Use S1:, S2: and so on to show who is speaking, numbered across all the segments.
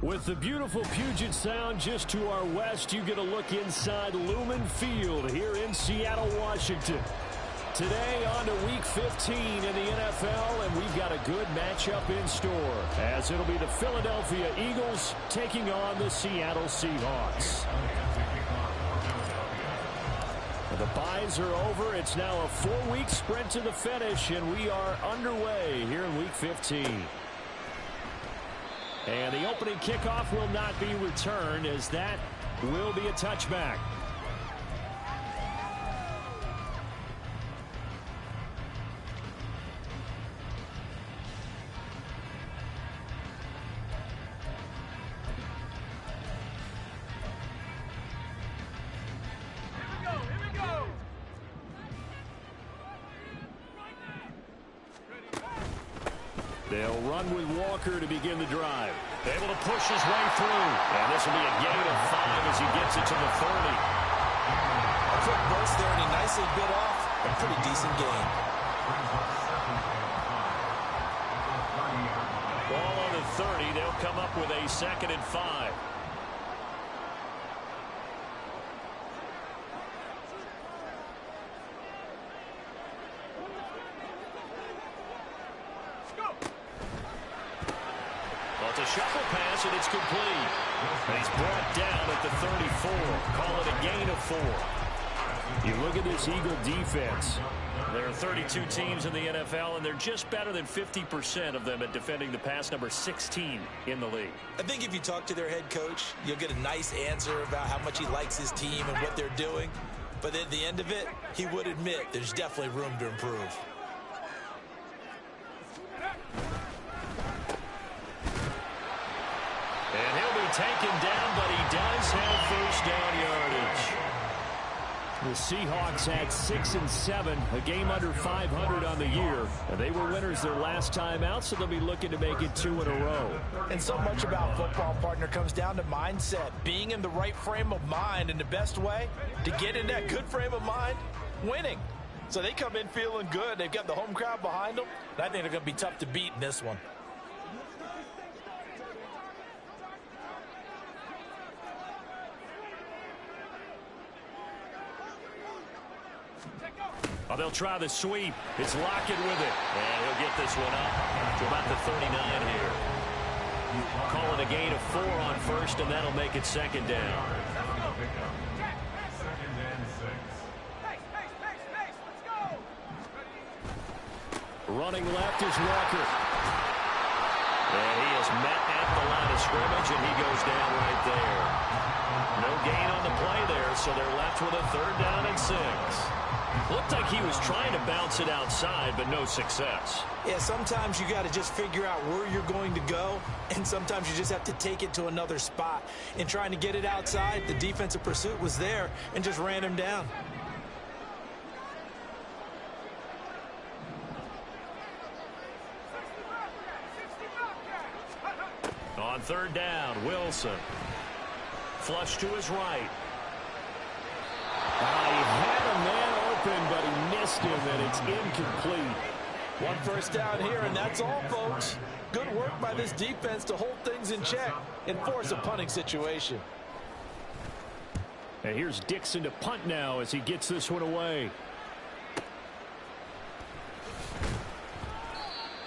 S1: With the beautiful Puget Sound just to our west, you get a look inside Lumen Field here in Seattle, Washington. Today on to Week 15 in the NFL, and we've got a good matchup in store, as it'll be the Philadelphia Eagles taking on the Seattle Seahawks. The byes are over. It's now a 4-week sprint to the finish, and we are underway here in Week 15. And the opening kickoff will not be returned, as that will be a touchback. They'll run with Walker to begin the drive. Able to push his way through. And this will be a gain of 5 as he gets it to the 30.
S2: A quick burst there, and he nicely bit off a pretty decent gain.
S1: Ball on the 30. They'll come up with a 2nd and 5. Shuffle pass, and it's complete. And he's brought down at the 34. Call it a gain of 4. You look at this Eagle defense. There are 32 teams in the NFL, and they're just better than 50% of them at defending the pass, number 16 in the league.
S2: I think if you talk to their head coach, you'll get a nice answer about how much he likes his team and what they're doing. But at the end of it, he would admit there's definitely room to improve.
S1: And he'll be taken down, but he does have first down yardage. The Seahawks had 6 and 7, a game under 500 on the year. And they were winners their last time out, so they'll be looking to make it 2 in a row.
S3: And so much about football, partner, comes down to mindset. Being in the right frame of mind, and the best way to get in that good frame of mind, winning. So they come in feeling good. They've got the home crowd behind them. And I think they're going to be tough to beat in this one.
S1: Oh, they'll try the sweep. It's Lockett with it. And he'll get this one up to about the 39 here. Call it a gain of 4 on first, and that'll make it 2nd down. Running left is Walker. And he is met at the line of scrimmage, and he goes down right there. No gain on the play there, so they're left with a 3rd down and 6. Looked like he was trying to bounce it outside, but no success.
S3: Yeah, sometimes you got to just figure out where you're going to go, and sometimes you just have to take it to another spot. In trying to get it outside, the defensive pursuit was there and just ran him down.
S1: On 3rd down, Wilson. Flush to his right. He had a man open, but he missed him, and it's incomplete.
S3: 1 first down here, and that's all, folks. Good work by this defense to hold things in check and force a punting situation.
S1: And here's Dixon to punt now as he gets this one away.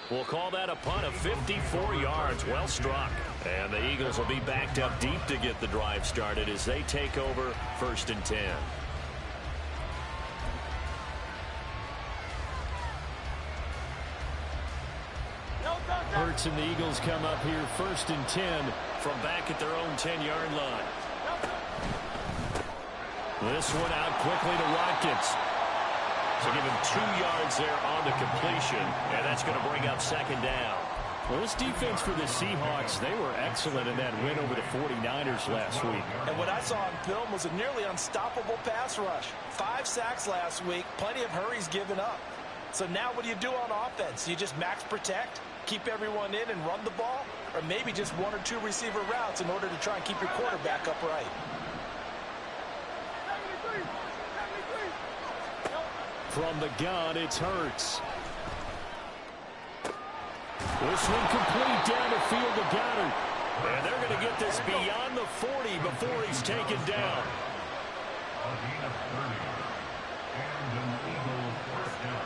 S1: We'll call that a punt of 54 yards. Well struck. And the Eagles will be backed up deep to get the drive started as they take over 1st and 10. Hurts and the Eagles come up here 1st and 10 from back at their own 10-yard line. This one out quickly to Watkins. So give him 2 yards there on the completion, and that's going to bring up 2nd down. Well, this defense for the Seahawks, they were excellent in that win over the 49ers last week.
S3: And what I saw on film was a nearly unstoppable pass rush. 5 sacks last week, plenty of hurries given up. So now what do you do on offense? You just max protect, keep everyone in and run the ball, or maybe just 1 or 2 receiver routes in order to try and keep your quarterback upright.
S1: From the gun, it's Hurts. This one complete down the field to Goddard. And they're going to get this beyond the 40 before he's taken down.
S4: A gain of 30. And an Eagles first down.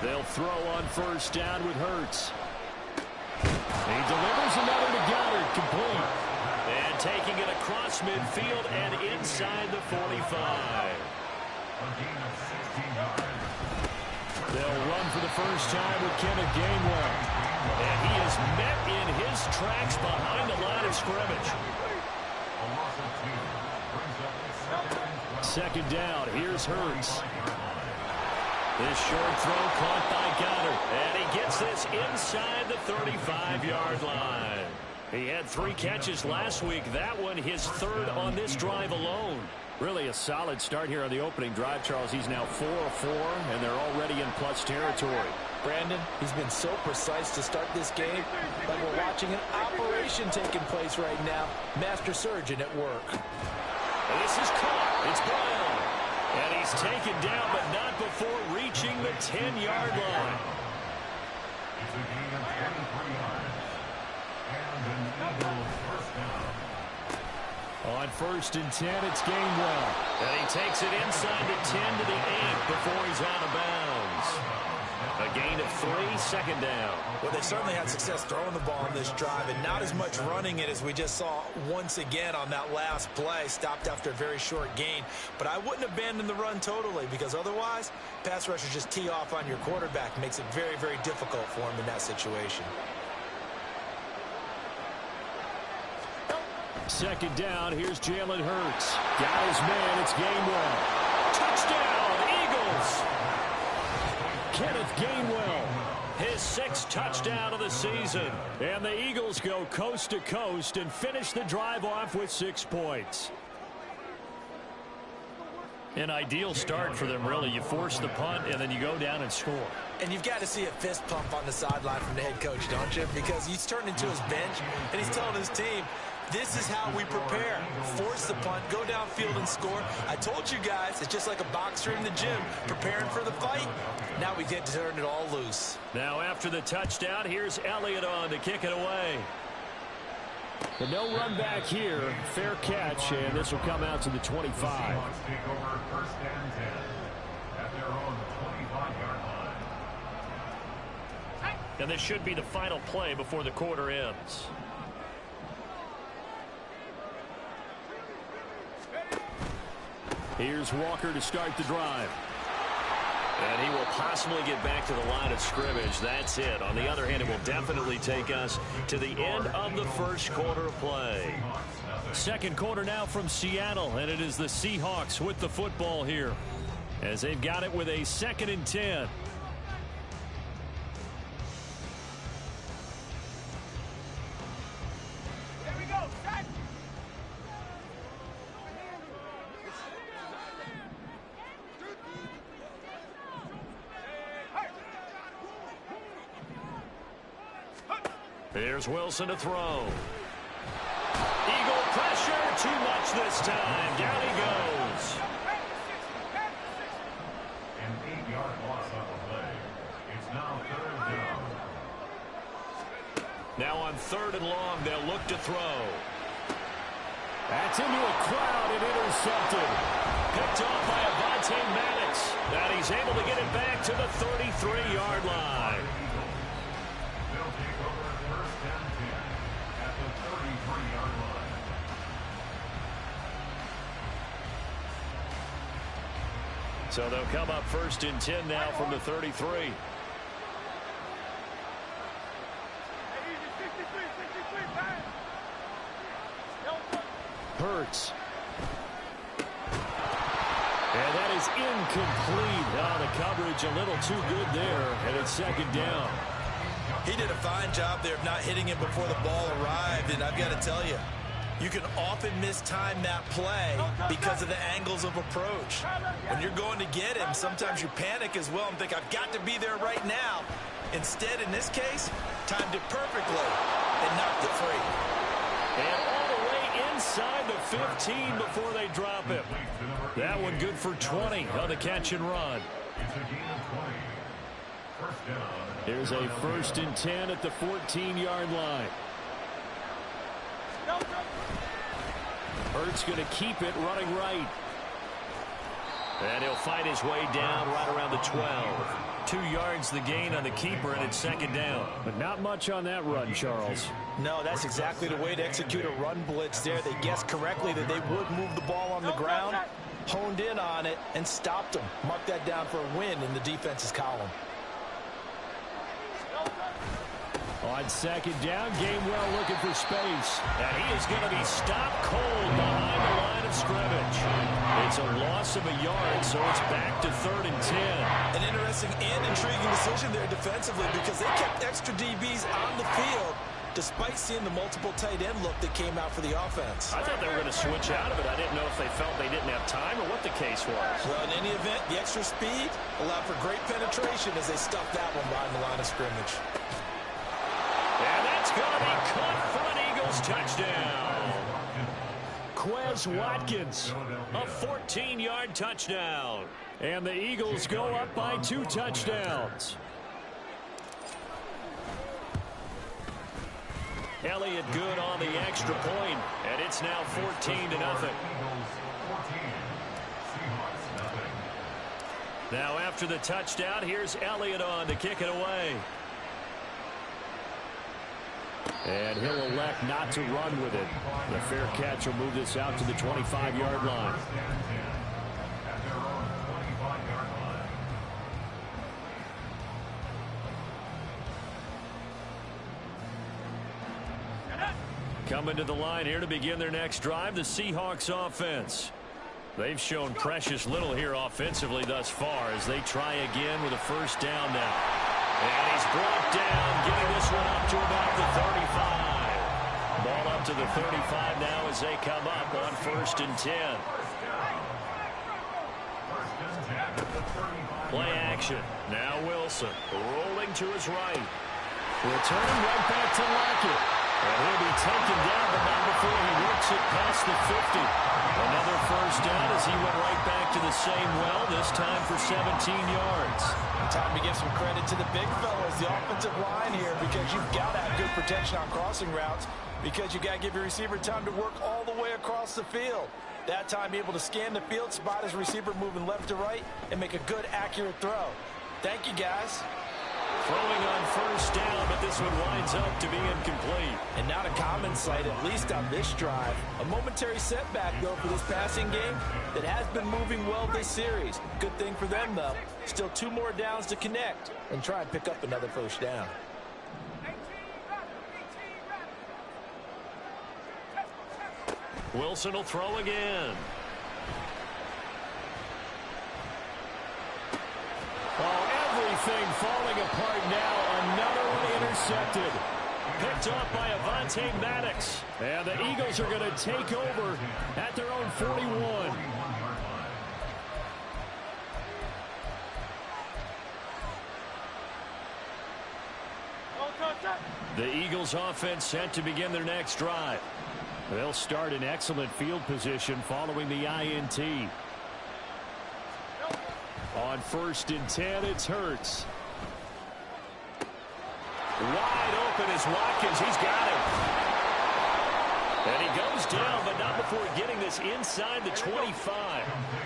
S1: They'll throw on first down with Hurts. He delivers another to Goddard, complete. And taking it across midfield and inside the 45.
S4: A gain of 16 yards.
S1: They'll run for the first time with Kenneth Gainwell. And he is met in his tracks behind the line of scrimmage.
S4: A loss of 2. Brings up the
S1: second down. Here's Hurts. This short throw caught by Goddard. And he gets this inside the 35-yard line. He had 3 catches last week. That one his third on this drive alone. Really a solid start here on the opening drive, Charles. He's now 4 of 4, and they're already in plus territory.
S3: Brandon, he's been so precise to start this game, like we're watching an operation taking place right now. Master surgeon at work.
S1: And this is caught. It's Brown. And he's taken down, but not before reaching the 10-yard line.
S4: It's a gain of 23 yards. And an Eagles first down.
S1: On first and 10, it's Gainwell. And he takes it inside the 10 to the 8 before he's out of bounds. A gain of 3, second down.
S2: Well, they certainly had success throwing the ball on this drive and not as much running it as we just saw once again on that last play. Stopped after a very short gain. But I wouldn't abandon the run totally, because otherwise, pass rushers just tee off on your quarterback. Makes it very, very difficult for him in that situation.
S1: Second down, here's Jalen Hurts. Got his man, it's Gainwell. Touchdown, Eagles! Kenneth Gainwell, his 6th touchdown of the season. And the Eagles go coast to coast and finish the drive off with 6 points. An ideal start for them, really. You force the punt, and then you go down and score.
S2: And you've got to see a fist pump on the sideline from the head coach, don't you? Because he's turned into his bench, and he's telling his team, this is how we prepare. Force the punt, go downfield and score. I told you guys, it's just like a boxer in the gym, preparing for the fight. Now we get to turn it all loose.
S1: Now after the touchdown, here's Elliott on to kick it away. But no run back here. Fair catch, and this will come out to the 25.
S4: The Seahawks take over first and 10 at their own 25-yard line.
S1: And this should be the final play before the quarter ends. Here's Walker to start the drive. And he will possibly get back to the line of scrimmage. That's it. On the other hand, it will definitely take us to the end of the first quarter of play. Second quarter now from Seattle, and it is the Seahawks with the football here, as they've got it with a 2nd and 10. Here's Wilson to throw. Eagle pressure, too much this time. Down he goes.
S4: An 8-yard loss on the play. It's now 3rd down.
S1: Now on 3rd and long, they'll look to throw. That's into a crowd and intercepted. Picked off by Avonte Maddox. And he's able to get it back to the 33-yard line.
S4: They'll take over first and 10 at the 33-yard line.
S1: So they'll come up 1st and 10 now from the 33. Hurts. And that is incomplete. Oh, the coverage a little too good there, and it's 2nd down.
S2: He did a fine job there of not hitting him before the ball arrived, and I've got to tell you, you can often mistime that play because of the angles of approach. When you're going to get him, sometimes you panic as well and think, I've got to be there right now. Instead, in this case, timed it perfectly and knocked it free.
S1: And all the way inside the 15 before they drop him. That one good for 20 on the catch and run.
S4: It's a gain of 20. First down.
S1: Here's a 1st and 10 at the 14-yard line. Hurts going to keep it running right. And he'll fight his way down right around the 12. 2 yards the gain on the keeper, and it's 2nd down. But not much on that run, Charles.
S3: No, that's exactly the way to execute a run blitz there. They guessed correctly that they would move the ball on the ground, honed in on it, and stopped them. Mark that down for a win in the defense's column.
S1: On 2nd down, Gainwell looking for space. And he is going to be stopped cold behind the line of scrimmage. It's a loss of a yard, so it's back to 3rd and 10.
S3: An interesting and intriguing decision there defensively because they kept extra DBs on the field despite seeing the multiple tight end look that came out for the offense.
S1: I thought they were going to switch out of it. I didn't know if they felt they didn't have time or what the case was.
S3: Well, in any event, the extra speed allowed for great penetration as they stuffed that one behind the line of scrimmage.
S1: And that's going to be caught for an Eagles touchdown. Quez Watkins, a 14-yard touchdown. And the Eagles go up by 2 touchdowns. Elliott good on the extra point, and it's now 14-0. Now after the touchdown, here's Elliott on to kick it away. And he'll elect not to run with it. The fair catch will move this out to the 25-yard line. Coming to the line here to begin their next drive, the Seahawks offense. They've shown precious little here offensively thus far as they try again with a 1st down now. And he's brought down, getting this one up to about the 35. Ball up to the 35 now as they come up on 1st and 10. Play action. Now Wilson rolling to his right. Returning right back to Lockett. And he'll be taken down, but not before he works it past the 50. Another 1st down as he went right back to the same well, this time for 17 yards.
S3: Time to give some credit to the big fellas, the offensive line here, because you've got to have good protection on crossing routes because you've got to give your receiver time to work all the way across the field. That time, be able to scan the field, spot his receiver moving left to right, and make a good, accurate throw. Thank you, guys.
S1: Throwing on 1st down, but this one winds up to be incomplete.
S3: And not a common sight, at least on this drive. A momentary setback, though, for this passing game that has been moving well this series. Good thing for them, though. Still 2 more downs to connect and try and pick up another 1st down.
S1: Wilson will throw again. Everything falling apart now. Another one intercepted. Picked off by Avonte Maddox. And the Eagles are going to take over at their own 41. The Eagles offense set to begin their next drive. They'll start in excellent field position following the INT. On 1st and 10, it's Hurts. Wide open is Watkins. He's got it. And he goes down, but not before getting this inside the 25.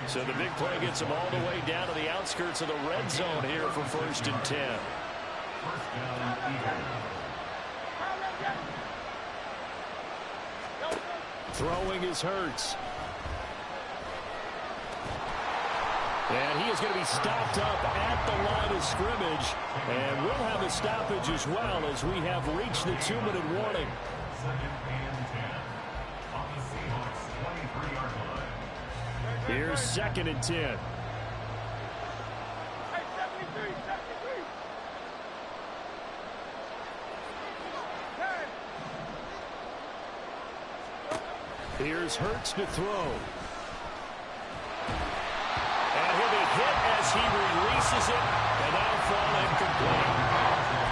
S1: So the big play gets him all the way down to the outskirts of the red zone here for 1st and 10. Throwing is Hurts. And he is going to be stopped up at the line of scrimmage. And we'll have a stoppage as well as we have reached the 2-minute warning. Here's 2nd and 10. Here's Hurts to throw. And he'll be hit as he releases it, and that'll fall incomplete.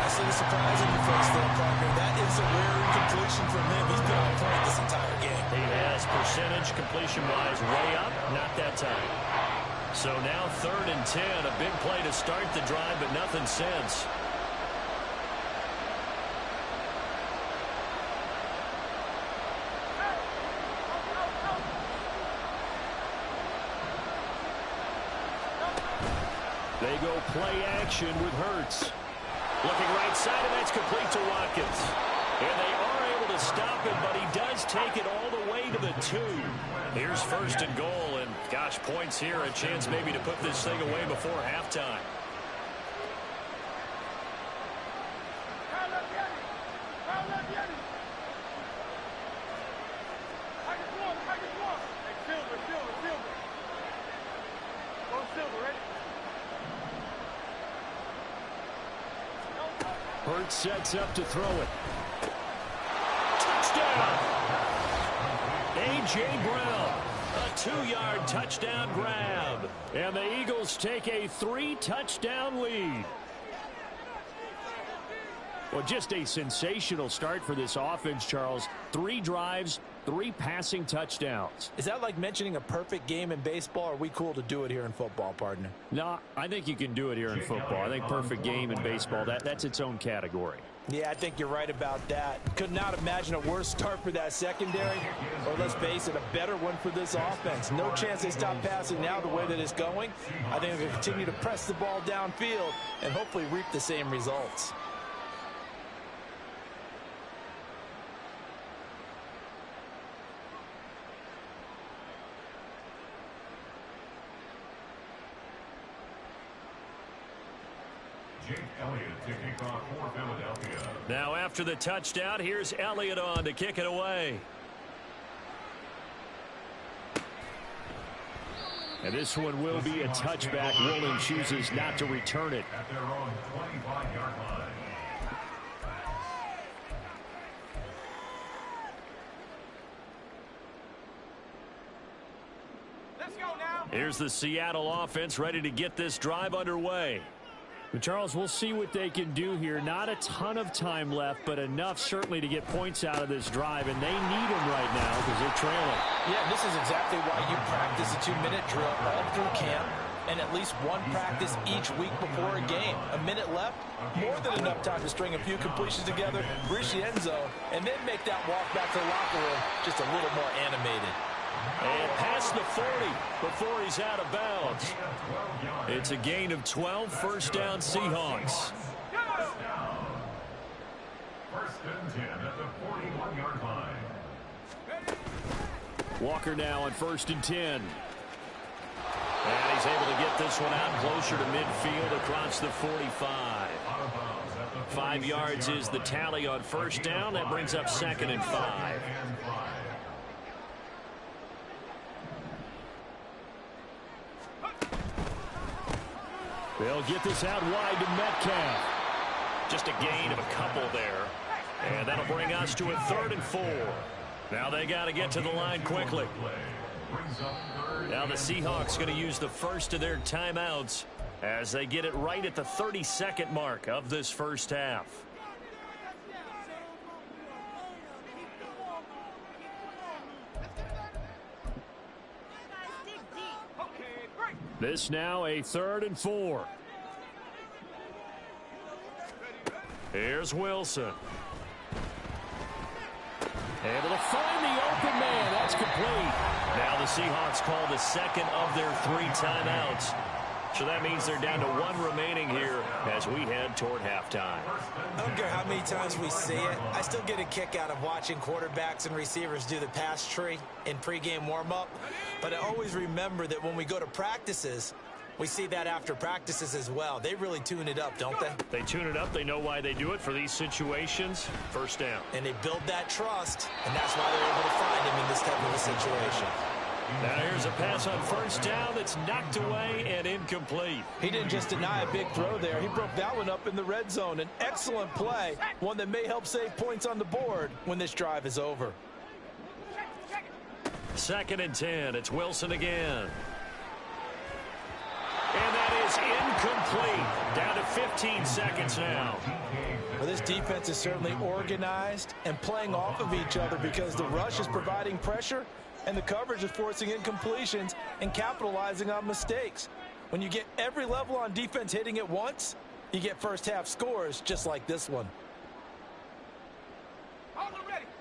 S3: I see the surprise in your face there, partner. That is a rare incompletion from him. He's been on point this entire game.
S1: He has percentage completion-wise way up, not that time. So now 3rd and 10, a big play to start the drive, but nothing since. They go play action with Hurts. Looking right side, and that's complete to Watkins. And they are able to stop him, but he does take it all the way to the 2. Here's 1st and goal, and gosh, points here, a chance maybe to put this thing away before halftime. Hurts sets up to throw it. Touchdown! A.J. Brown, a 2-yard touchdown grab. And the Eagles take a 3-touchdown lead. Well, just a sensational start for this offense, Charles. 3 drives, 3 passing touchdowns.
S3: Is that like mentioning a perfect game in baseball, or are we cool to do it here in football, partner?
S1: No, I think you can do it here in football. I think perfect game in baseball, that's its own category.
S3: Yeah, I think you're right about that. Could not imagine a worse start for that secondary, or let's face it, a better one for this offense. No chance they stop passing now the way that it's going. I think they'll continue to press the ball downfield and hopefully reap the same results.
S4: Jake Elliott to kick off for Philadelphia.
S1: Now after the touchdown, here's Elliott on to kick it away. And this one will be a touchback. Woolen chooses not to return it.
S4: At their own 25-yard line.
S5: Let's go now.
S1: Here's the Seattle offense ready to get this drive underway. Charles, we'll see what they can do here. Not a ton of time left, but enough certainly to get points out of this drive, and they need them right now because they're trailing.
S3: Yeah, this is exactly why you practice a 2-minute drill all through camp and at least one practice each week before a game. A minute left, more than enough time to string a few completions together, reach the end zone, and then make that walk back to the locker room just a little more animated.
S1: And past the 40 before he's out of bounds. It's a gain of 12, 1st down Seahawks.
S4: First and 10 at the 41-yard line.
S1: Walker now on 1st and 10. And he's able to get this one out closer to midfield across the 45. 5 yards is the tally on 1st down. That brings up 2nd and 5. They'll get this out wide to Metcalf. Just a gain of a couple there. And that'll bring us to a 3rd and 4. Now they got to get to the line quickly. Now the Seahawks going to use the first of their timeouts as they get it right at the 32nd mark of this first half. This now a 3rd and 4. Here's Wilson. Able to find the open man. That's complete. Now the Seahawks call the 2nd of their 3 timeouts. So that means they're down to 1 remaining here as we head toward halftime.
S3: I don't care how many times we see it. I still get a kick out of watching quarterbacks and receivers do the pass tree in pregame warm-up. But I always remember that when we go to practices, we see that after practices as well. They really tune it up, don't they?
S1: They tune it up. They know why they do it for these situations. 1st down.
S3: And they build that trust, and that's why they're able to find him in this type of a situation.
S1: Now here's a pass on 1st down that's knocked away and incomplete.
S3: He didn't just deny a big throw there. He broke that one up in the red zone. An excellent play, one that may help save points on the board when this drive is over.
S1: 2nd and 10. It's Wilson again. And that is incomplete. Down to 15 seconds now.
S3: Well, this defense is certainly organized and playing off of each other because the rush is providing pressure And the coverage is forcing incompletions and capitalizing on mistakes. When you get every level on defense hitting at once, you get first half scores just like this one.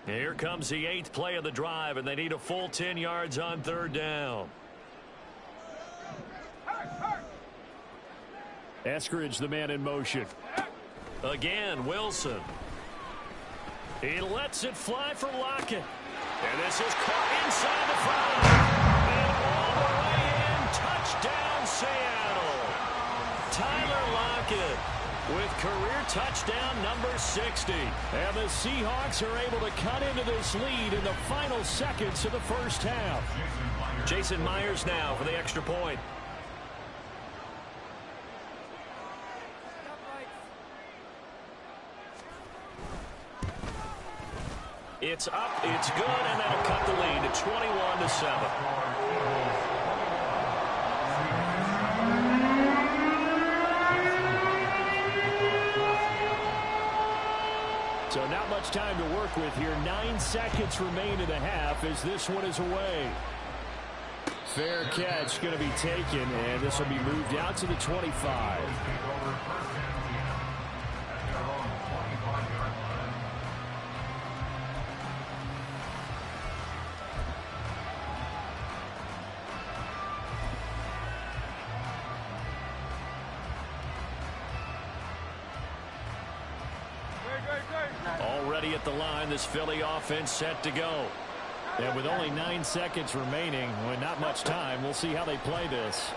S1: Here comes the 8th play of the drive, and they need a full 10 yards on 3rd down. Eskridge, the man in motion. Again, Wilson. He lets it fly for Lockett. And this is caught inside the 5. And all the way in, touchdown Seattle. Tyler Lockett with career touchdown number 60. And the Seahawks are able to cut into this lead in the final seconds of the first half. Jason Myers now for the extra point. It's up, it's good, and that'll cut the lead to 21-7. So not much time to work with here. 9 seconds remain in the half as this one is away. Fair catch going to be taken, and this will be moved out to the 25. Already at the line, this Philly offense set to go. And with only 9 seconds remaining, with not much time, we'll see how they play this.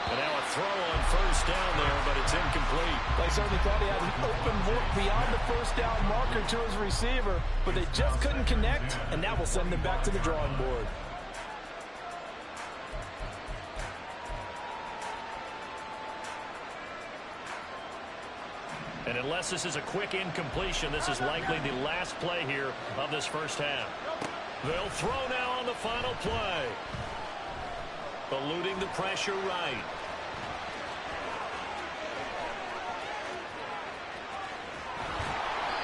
S1: And now a throw on first down there, but it's incomplete.
S3: They certainly thought he had an open look beyond the first down marker to his receiver, but they just couldn't connect, and that will send them back to the drawing board.
S1: And unless this is a quick incompletion, this is likely the last play here of this first half. They'll throw now on the final play. Eluding the pressure right.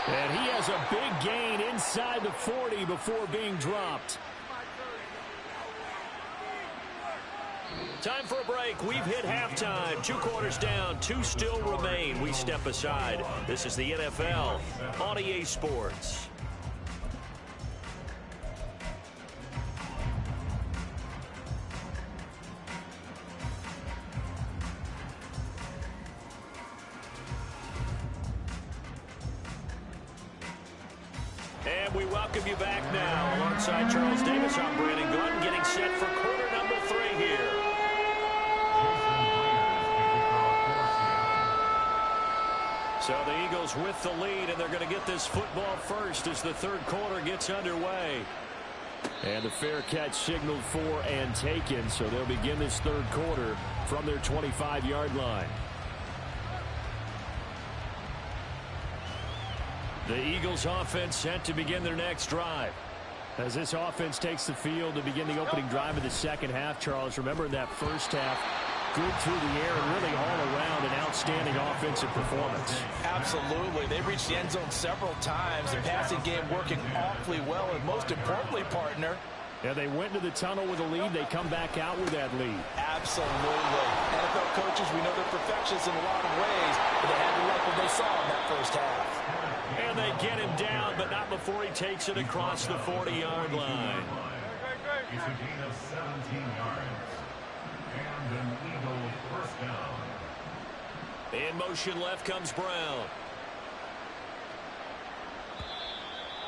S1: And he has a big gain inside the 40 before being dropped. Time for a break. We've hit halftime. 2 quarters down. 2 still remain. We step aside. This is the NFL on EA Sports. And we welcome you back now. Alongside Charles Davis, I'm Brandon Gordon, getting set for quarter number 3 here. So the Eagles with the lead, and they're going to get this football first as the 3rd quarter gets underway. And the fair catch signaled for and taken, so they'll begin this 3rd quarter from their 25-yard line. The Eagles offense set to begin their next drive. As this offense takes the field to begin the opening drive of the second half, Charles, remember in that first half, good through the air and really all around an outstanding offensive performance.
S3: Absolutely. They reached the end zone several times. The passing game working awfully well, and most importantly, partner,
S1: yeah, they went to the tunnel with a lead. They come back out with that lead.
S3: Absolutely. NFL coaches, we know they're perfectionists in a lot of ways, but they had to like what they saw in that first half.
S1: And they get him down, but not before he takes it across the 40-yard line.
S4: It's a gain of 17 yards. And an Eagle first down.
S1: In motion left comes Brown.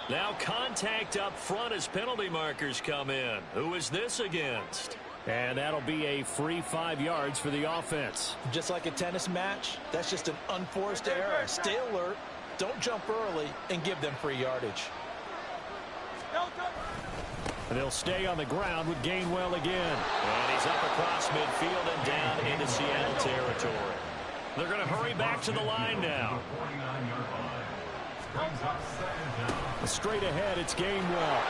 S1: Now contact up front as penalty markers come in. Who is this against? And that'll be a free 5 yards for the offense.
S3: Just like a tennis match, that's just an unforced error. Stay alert, don't jump early, and give them free yardage.
S1: And they'll stay on the ground with Gainwell again. And he's up across midfield and down into Seattle territory. They're going to hurry back to the line now. Straight ahead, it's Gainwell.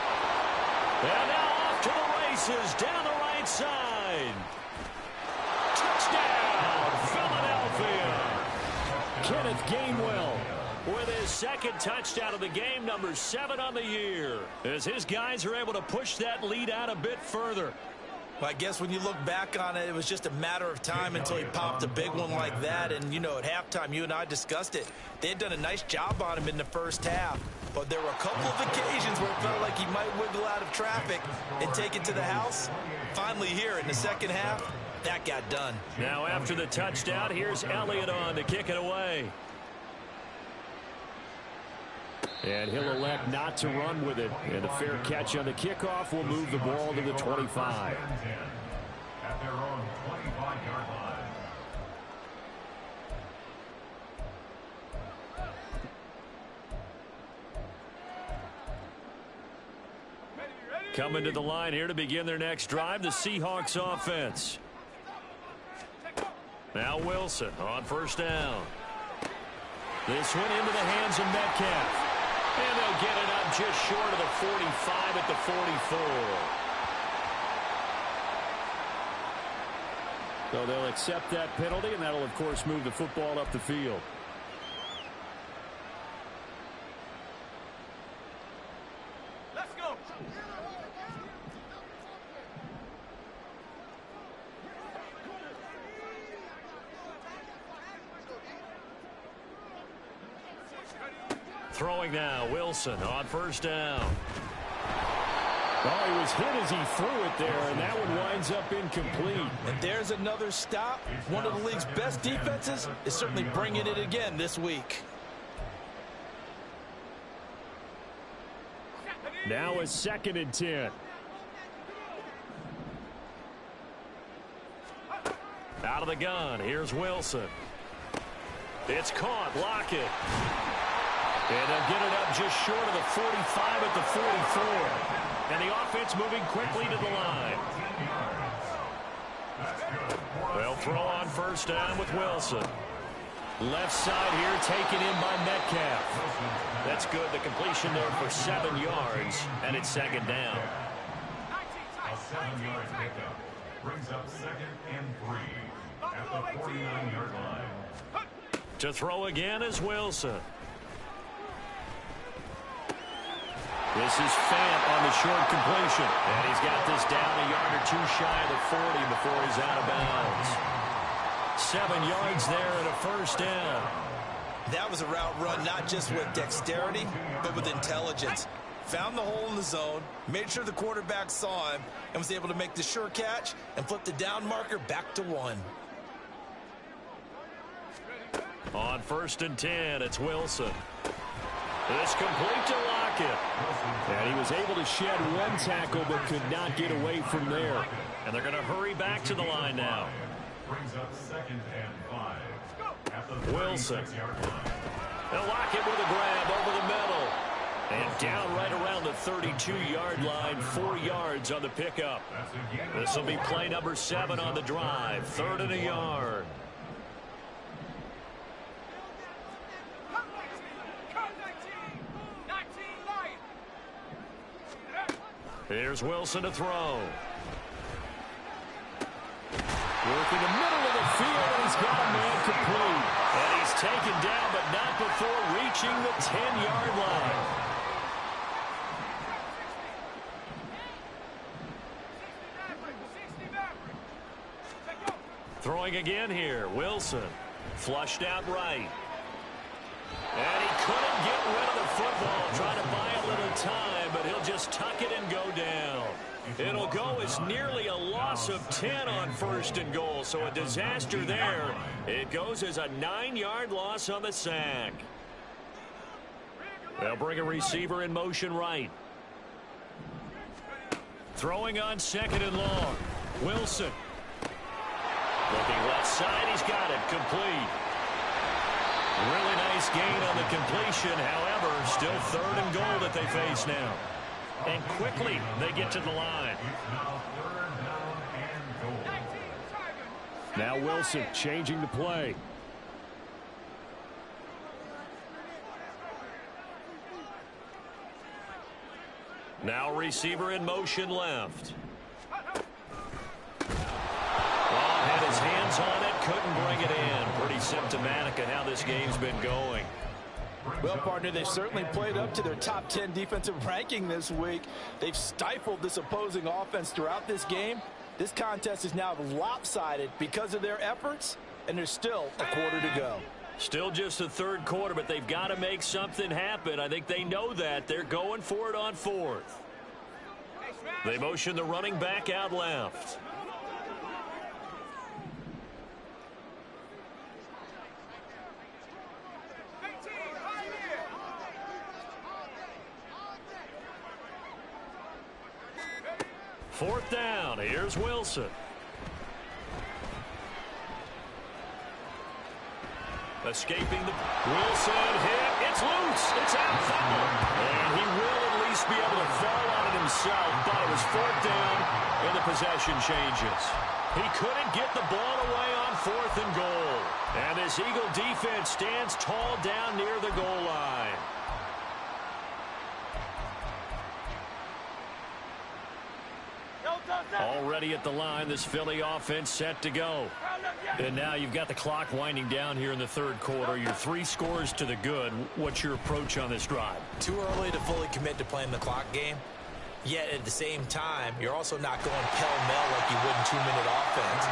S1: And now off to the races, down the right side. Touchdown, Philadelphia. Kenneth Gainwell with his second touchdown of the game, number 7 on the year, as his guys are able to push that lead out a bit further.
S2: Well, I guess when you look back on it, it was just a matter of time until he popped a big one like that. And, you know, at halftime, you and I discussed it. They had done a nice job on him in the first half. But there were a couple of occasions where it felt like he might wiggle out of traffic and take it to the house. Finally here in the second half, that got done.
S1: Now after the touchdown, here's Elliott on to kick it away. And he'll elect not to run with it. And a fair catch on the kickoff will move the ball to the 25.
S4: At their own 25-yard line.
S1: Coming to the line here to begin their next drive, the Seahawks offense. Now Wilson on first down. This one into the hands of Metcalf. And they'll get it up just short of the 45 at the 44. So they'll accept that penalty, and that'll, of course, move the football up the field.
S3: Let's go.
S1: Throwing now, Wilson on first down. Oh, he was hit as he threw it there, and that one winds up incomplete.
S3: And there's another stop. One of the league's best defenses is certainly bringing it again this week.
S1: Now a 2nd and 10. Out of the gun, here's Wilson. It's caught, Lockett. And they'll get it up just short of the 45 at the 44. And the offense moving quickly to the line. They'll throw on first down with Wilson. Left side here taken in by Metcalf. That's good. The completion there for 7 yards. And it's 2nd down.
S4: A 7-yard pickup brings up 2nd and 3 at the 49-yard line.
S1: To throw again is Wilson. This is Fant on the short completion. And he's got this down a yard or 2 shy of the 40 before he's out of bounds. 7 yards there and a first down.
S2: That was a route run not just with dexterity, but with intelligence. Found the hole in the zone, made sure the quarterback saw him, and was able to make the sure catch and flip the down marker back to 1.
S1: On 1st and 10, it's Wilson. It's complete to Lockett. And he was able to shed 1 tackle but could not get away from there. And they're going to hurry back to the line now.
S4: Brings up 2nd and 5 at the
S1: Wilson.
S4: 36-yard line.
S1: And Lockett with a grab over the middle. And down right around the 32-yard line, 4 yards on the pickup. This will be play number 7 on the drive. 3rd and a yard. Here's Wilson to throw. Working the middle of the field, and he's got a man complete. And he's taken down, but not before reaching the 10-yard line. Throwing again here, Wilson. Flushed out right. And he couldn't get rid of the football, trying to buy a little time, but he'll just tuck it and go down. It'll go as nearly a loss of 10 on 1st and goal, so a disaster there. It goes as a 9-yard loss on the sack. They'll bring a receiver in motion right. Throwing on 2nd and long. Wilson. Looking left side, he's got it, complete. Really nice gain on the completion. However, still 3rd and goal that they face now. And quickly, they get to the line.
S4: Now 3rd down and goal.
S1: Now Wilson changing the play. Now receiver in motion left. Had his hands on it, couldn't bring it in. Pretty symptomatic of how this game's been going.
S3: Well, partner, they've certainly played up to their top 10 defensive ranking this week. They've stifled this opposing offense throughout this game. This contest is now lopsided because of their efforts, and there's still a quarter to go.
S1: Still just the third quarter, but they've got to make something happen. I think they know that. They're going for it on fourth. They motion the running back out left. Fourth down. Here's Wilson. Escaping the Wilson hit. It's loose. It's out foul. And he will at least be able to fall on it himself. But it was fourth down and the possession changes. He couldn't get the ball away on fourth and goal. And this Eagle defense stands tall down near the goal line. Already at the line, this Philly offense set to go. And now you've got the clock winding down here in the third quarter. Your 3 scores to the good. What's your approach on this drive?
S2: Too early to fully commit to playing the clock game. Yet at the same time, you're also not going pell-mell like you would in 2-minute offense.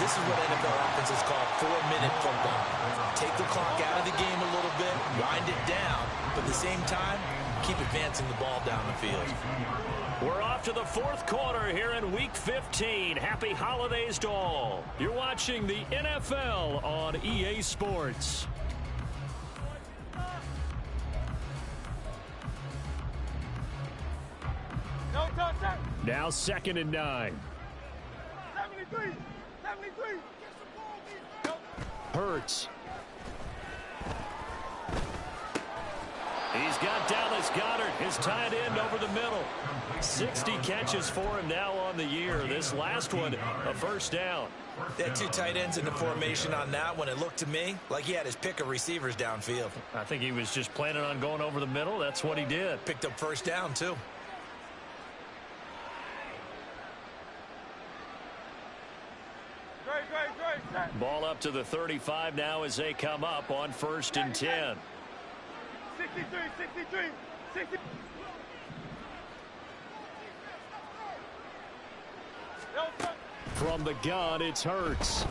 S2: This is what NFL offenses call 4-minute football. Take the clock out of the game a little bit, wind it down, but at the same time, keep advancing the ball down the field.
S1: We're off to the fourth quarter here in Week 15. Happy holidays to all. You're watching the NFL on EA Sports. Now 2nd and 9.
S5: 73.
S1: Hurts. He's got Dallas Goedert, his tight end, over the middle. 60 catches for him now on the year. This last one, a first down.
S2: They had 2 tight ends in the formation on that one. It looked to me like he had his pick of receivers downfield.
S1: I think he was just planning on going over the middle. That's what he did.
S2: Picked up first down, too.
S1: Ball up to the 35 now as they come up on 1st and 10.
S5: 63.
S1: From the gun, it's Hurts.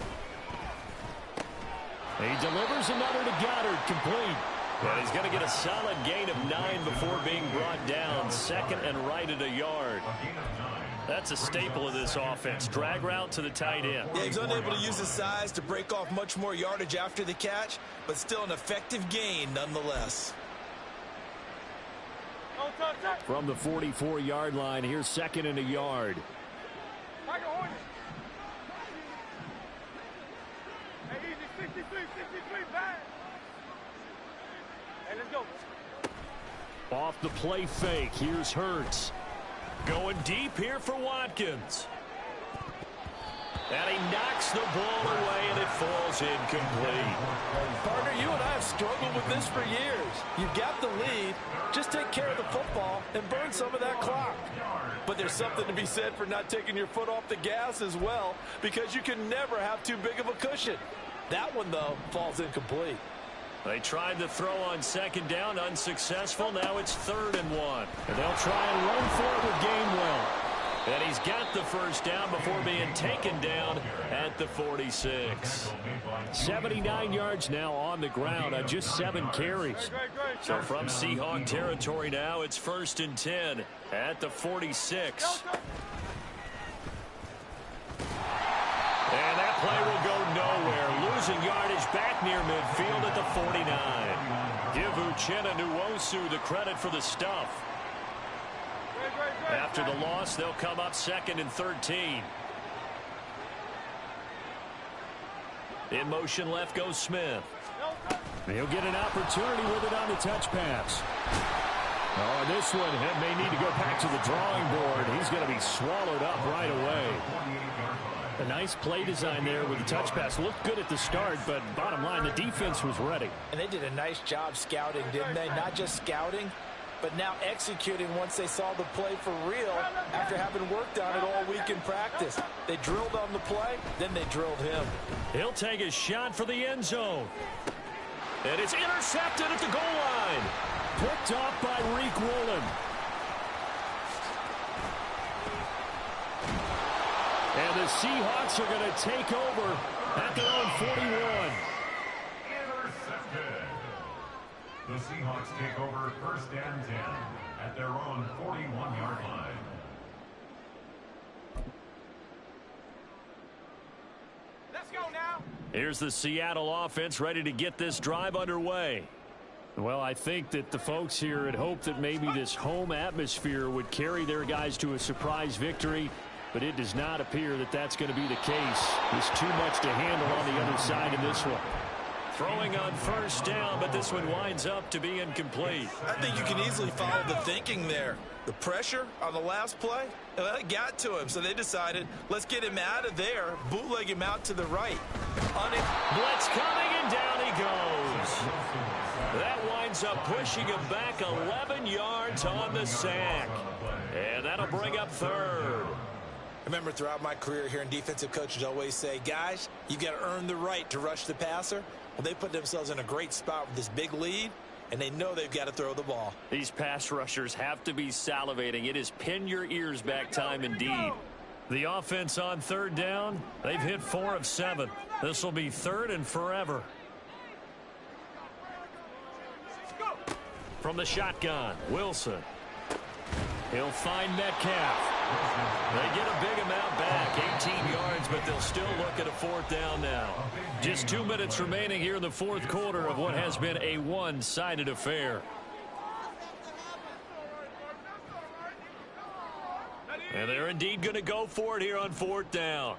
S1: He delivers another to Goddard, complete. And he's going to get a solid gain of 9 before being brought down. 2nd and right at a yard. That's a staple of this offense. Drag route to the tight end.
S2: Yeah, he's unable to use his size to break off much more yardage after the catch, but still an effective gain nonetheless.
S1: From the 44-yard line, here's 2nd and a yard.
S5: Hey, easy, 63, back. Hey, let's go.
S1: Off the play fake, here's Hurts. Going deep here for Watkins. And he knocks the ball away, and it falls incomplete.
S3: Partner, you and I have struggled with this for years. You've got the lead. Just take care of the football and burn some of that clock. But there's something to be said for not taking your foot off the gas as well, because you can never have too big of a cushion. That one, though, falls incomplete.
S1: They tried to throw on 2nd down, unsuccessful. Now it's 3rd and 1. And they'll try and run for it with Gainwell. And he's got the first down before being taken down at the 46. 79 yards now on the ground on just 7 carries. So from Seahawk territory now, it's 1st and 10 at the 46. And that play will go nowhere. Losing yardage back near midfield at the 49. Give Uchenna Nwosu the credit for the stuff. After the loss, they'll come up 2nd and 13. In motion left goes Smith. He'll get an opportunity with it on the touch pass. Oh, this one may need to go back to the drawing board. He's going to be swallowed up right away. A nice play design there with the touch pass. Looked good at the start, but bottom line, the defense was ready.
S3: And they did a nice job scouting, didn't they? Not just scouting, but now executing once they saw the play for real after having worked on it all week in practice. They drilled on the play, then they drilled him.
S1: He'll take a shot for the end zone. And it's intercepted at the goal line. Picked off by Riq Woolen. And the Seahawks are going to take over at their own 41.
S4: Intercepted. The Seahawks take over 1st and 10 at their own 41-yard line.
S5: Let's go now.
S1: Here's the Seattle offense ready to get this drive underway. Well, I think that the folks here had hoped that maybe this home atmosphere would carry their guys to a surprise victory, but it does not appear that that's going to be the case. There's too much to handle on the other side in this one. Throwing on 1st down, but this one winds up to be incomplete.
S2: I think you can easily follow the thinking there. The pressure on the last play, it got to him, so they decided, let's get him out of there, bootleg him out to the right.
S1: Blitz coming, and down he goes. That winds up pushing him back 11 yards on the sack. And that'll bring up 3rd.
S2: I remember throughout my career hearing defensive coaches always say, guys, you got to earn the right to rush the passer. Well, they put themselves in a great spot with this big lead, and they know they've got to throw the ball.
S1: These pass rushers have to be salivating. It is pin your ears back time indeed. The offense on 3rd down, they've hit 4 of 7. This will be 3rd and forever. From the shotgun, Wilson. He'll find Metcalf. They get a big amount back, 18 yards, but they'll still look at a 4th down now. Just 2 minutes remaining here in the 4th quarter of what has been a one-sided affair. And they're indeed going to go for it here on 4th down.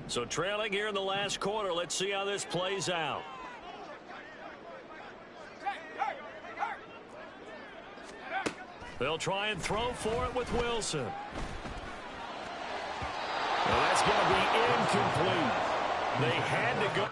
S1: So trailing here in the last quarter, let's see how this plays out. They'll try and throw for it with Wilson. Well, that's going to be incomplete. They had to go.